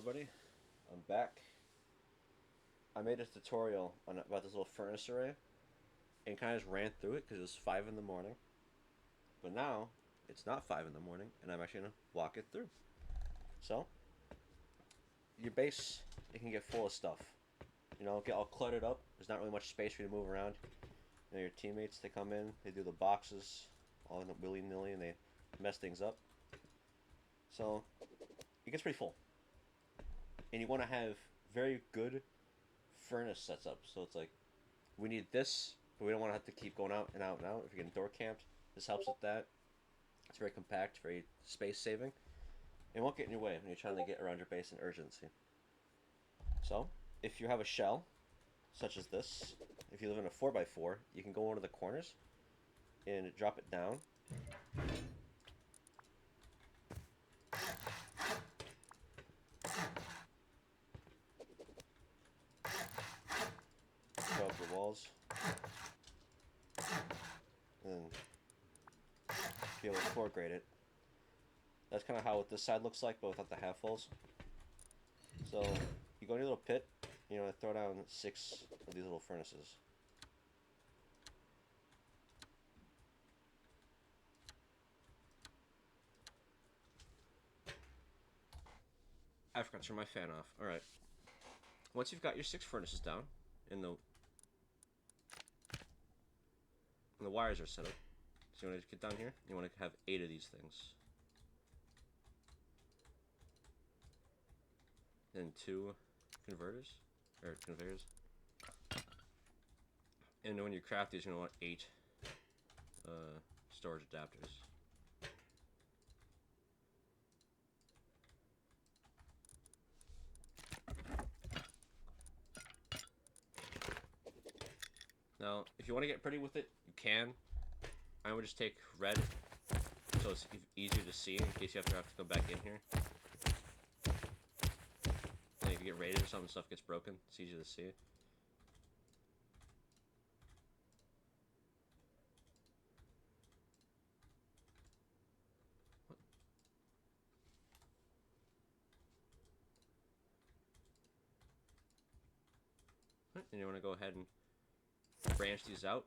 everybody, I'm back. I made a tutorial about this little furnace array and kind of just ran through it because it was 5 in the morning. But now, it's not 5 in the morning and I'm actually going to walk it through. So, your base, it can get full of stuff. You know, get all cluttered up. There's not really much space for you to move around. You know, your teammates, they come in, they do the boxes all in the willy-nilly and they mess things up. So, it gets pretty full. And you want to have very good furnace sets up. So it's like, we need this, but we don't want to have to keep going out and out and out. If you're getting door camped, this helps with that. It's very compact, very space saving. It won't get in your way when you're trying to get around your base in urgency. So, if you have a shell, such as this, if you live in a 4x4, you can go one of the corners and drop it down. Go up your walls. And be able to floor grade it. That's kind of how what this side looks like, but without the half walls. So, you go in your little pit, you know, throw down 6 of these little furnaces. I forgot to turn my fan off. Alright. Once you've got your 6 furnaces down, and the wires are set up, so you want to get down here, you want to have 8 of these things. Then 2 converters, or conveyors. And when you craft these, you're going to want 8 storage adapters. Now, if you want to get pretty with it, you can. I would just take red, so it's easier to see in case you have to go back in here. And if you get raided or something, stuff gets broken, it's easier to see. What? And you want to go ahead and branch these out.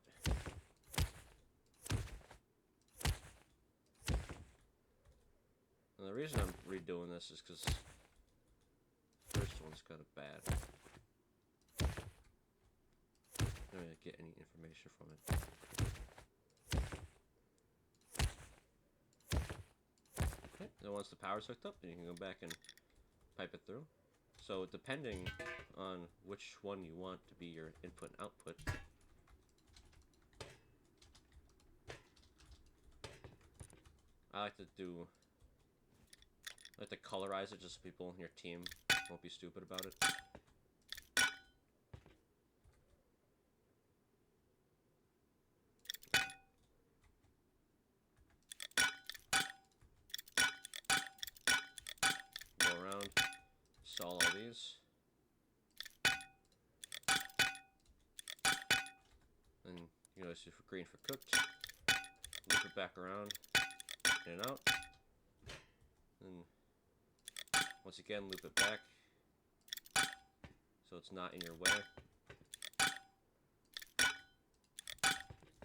And the reason I'm redoing this is because the first one's kind of bad. I don't really get any information from it. Okay, then once the power's hooked up, then you can go back and pipe it through. So depending on which one you want to be your input and output, I like to colorize it just so people in your team won't be stupid about it. Go around, install all these. And you notice for green for cooked. Loop it back around, in and out. And once again, loop it back so it's not in your way.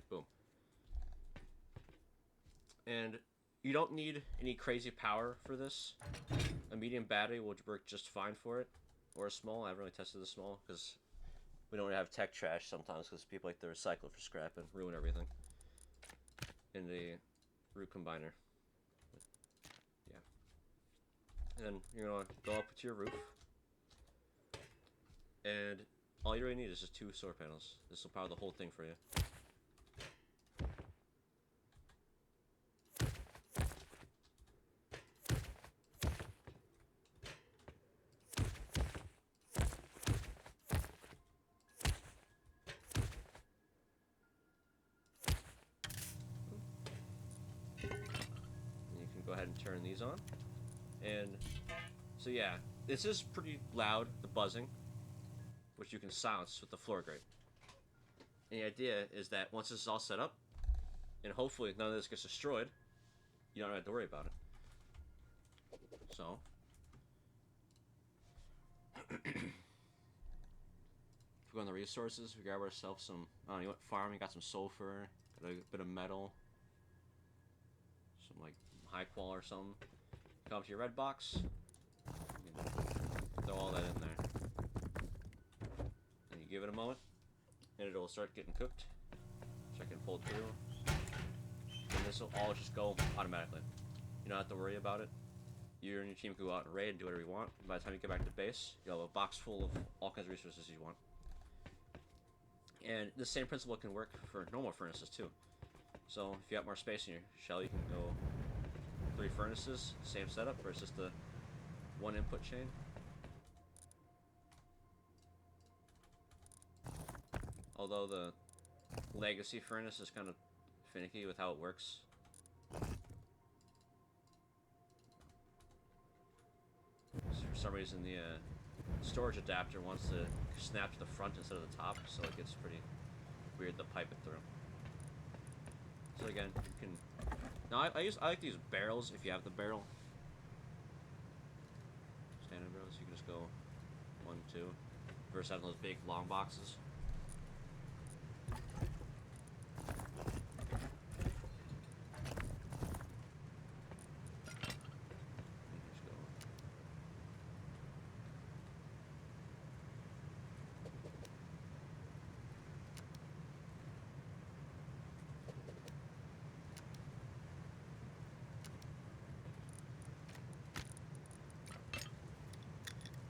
Boom. And you don't need any crazy power for this. A medium battery will work just fine for it, or a small. I haven't really tested the small because we don't have tech trash sometimes because people like to recycle for scrap and ruin everything. In the root combiner. Yeah. And then you're going to go up to your roof. And all you really need is just 2 solar panels. This will power the whole thing for you. And you can go ahead and turn these on. And so yeah, this is pretty loud, the buzzing, which you can silence with the floor grate. And the idea is that once this is all set up, and hopefully none of this gets destroyed, you don't have to worry about it. So, go on the resources, we grab ourselves some, you went farming, got some sulfur, got a bit of metal, some like high qual or something. Come up to your red box, throw all that in there. And you give it a moment, and it'll start getting cooked. Start getting pulled through. And this will all just go automatically. You don't have to worry about it. You and your team can go out and raid and do whatever you want. By the time you get back to base, you'll have a box full of all kinds of resources you want. And the same principle can work for normal furnaces too. So if you have more space in your shell, you can go 3 furnaces, same setup, or it's just a 1 input chain. Although the legacy furnace is kind of finicky with how it works. So for some reason the storage adapter wants to snap to the front instead of the top, so it gets pretty weird to pipe it through. So again, you can... Now I like to use barrels if you have the barrel. Standard barrels, you can just go 1, 2, versus having those big long boxes.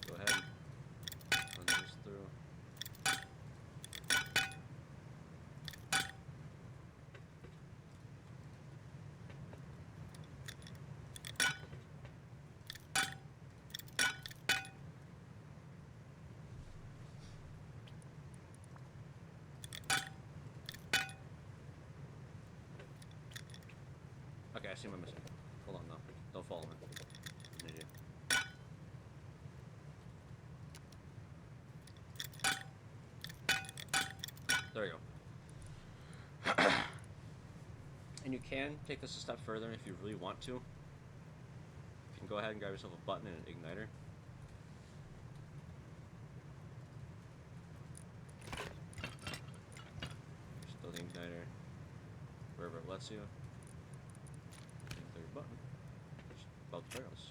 Go ahead, run this through. Okay, I see my mistake. Hold on, no. Don't follow me. I'm an idiot. There we go. And you can take this a step further if you really want to. You can go ahead and grab yourself a button and an igniter. Just throw the igniter wherever it lets you. And throw your button. Just above the barrels.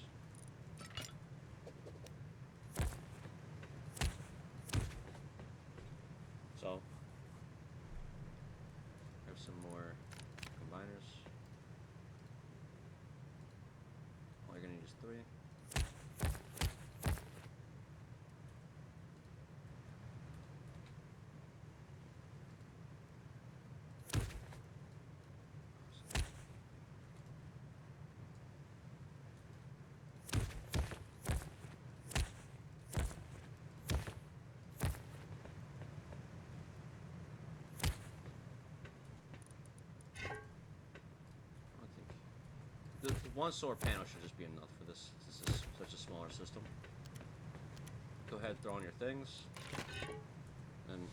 So, have some more combiners. All you're gonna need is 3. The 1 solar panel should just be enough for this. This is such a smaller system. Go ahead, throw on your things, and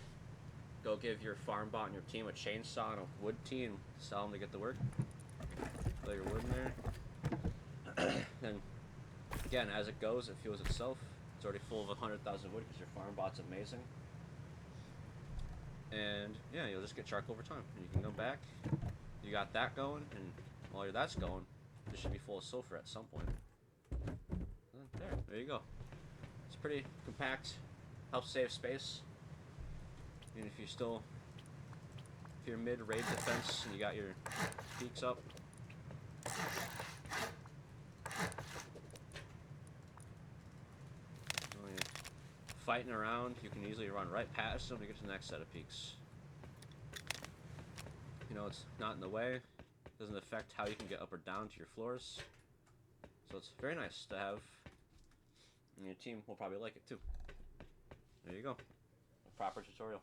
go give your farm bot and your team a chainsaw and a wood tee and sell them to get to work. Throw your wood in there. And again, as it goes, it fuels itself. It's already full of 100,000 wood because your farm bot's amazing. And yeah, you'll just get charcoal over time. And you can go back. You got that going, and while that's going, this should be full of sulfur at some point. There you go. It's pretty compact, helps save space. And if you're mid-raid defense and you got your peaks up, when you're fighting around, you can easily run right past them to get to the next set of peaks. You know, it's not in the way. Doesn't affect how you can get up or down to your floors. So it's very nice to have, and your team will probably like it too. There you go. A proper tutorial.